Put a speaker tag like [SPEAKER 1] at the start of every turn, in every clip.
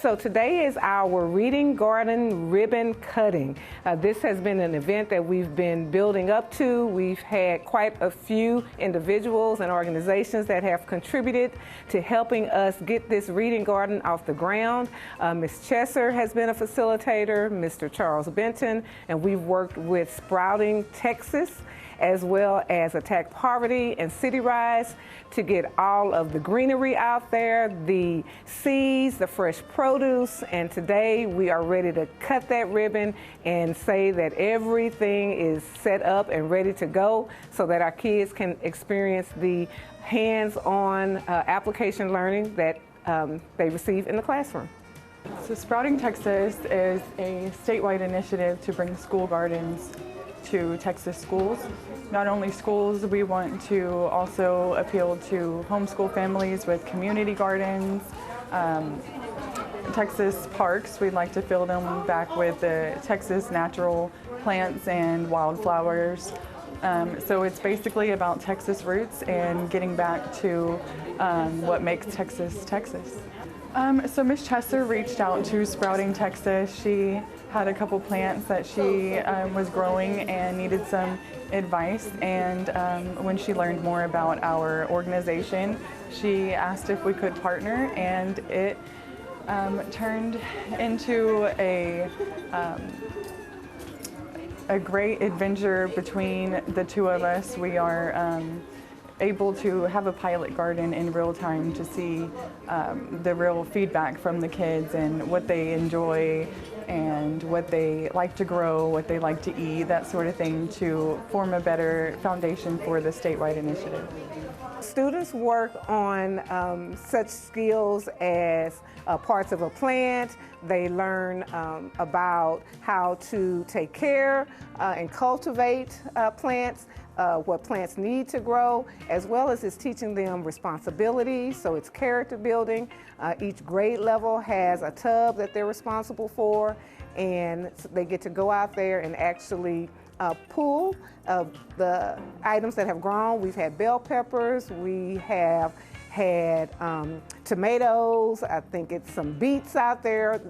[SPEAKER 1] So today is our Reading Garden ribbon cutting. This has been an event that we've been building up to. We've had quite a few individuals and organizations that have contributed to helping us get this reading garden off the ground. Ms. Chesser has been a facilitator, Mr. Charles Benton, and we've worked with Sprouting Texas, as well as Attack Poverty and City Rise to get all of the greenery out there, the seeds, the fresh produce, and today we are ready to cut that ribbon and say that everything is set up and ready to go so that our kids can experience the hands-on application learning that they receive in the classroom.
[SPEAKER 2] So Sprouting Texas is a statewide initiative to bring school gardens to Texas schools. Not only schools, we want to also appeal to homeschool families with community gardens. Texas parks, we'd like to fill them back with the Texas natural plants and wildflowers. So it's basically about Texas roots and getting back to what makes Texas, Texas. So Ms. Chesser reached out to Sprouting Texas. She had a couple plants that she was growing and needed some advice, and when she learned more about our organization, she asked if we could partner, and it turned into a great adventure between the two of us. We are able to have a pilot garden in real time to see the real feedback from the kids and what they enjoy and what they like to grow, what they like to eat, that sort of thing, to form a better foundation for the statewide initiative.
[SPEAKER 1] Students work on such skills as parts of a plant. They learn about how to take care and cultivate plants, what plants need to grow, as well as it's teaching them responsibility, so it's character building. Each grade level has a tub that they're responsible for, and they get to go out there and actually pull the items that have grown. We've had bell peppers, we have had tomatoes, I think it's some beets out there.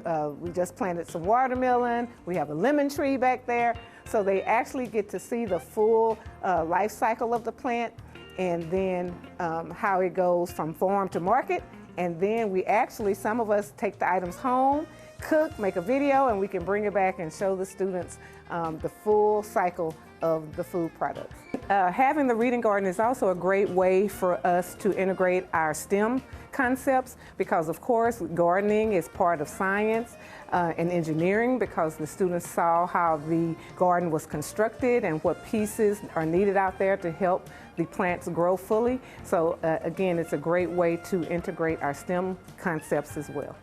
[SPEAKER 1] We just planted some watermelon. We have a lemon tree back there. So they actually get to see the full life cycle of the plant, and then how it goes from farm to market. And then we actually, some of us take the items home, cook, make a video, and we can bring it back and show the students the full cycle of the food products. Having the reading garden is also a great way for us to integrate our STEM concepts, because of course gardening is part of science and engineering, because the students saw how the garden was constructed and what pieces are needed out there to help the plants grow fully. So again, it's a great way to integrate our STEM concepts as well.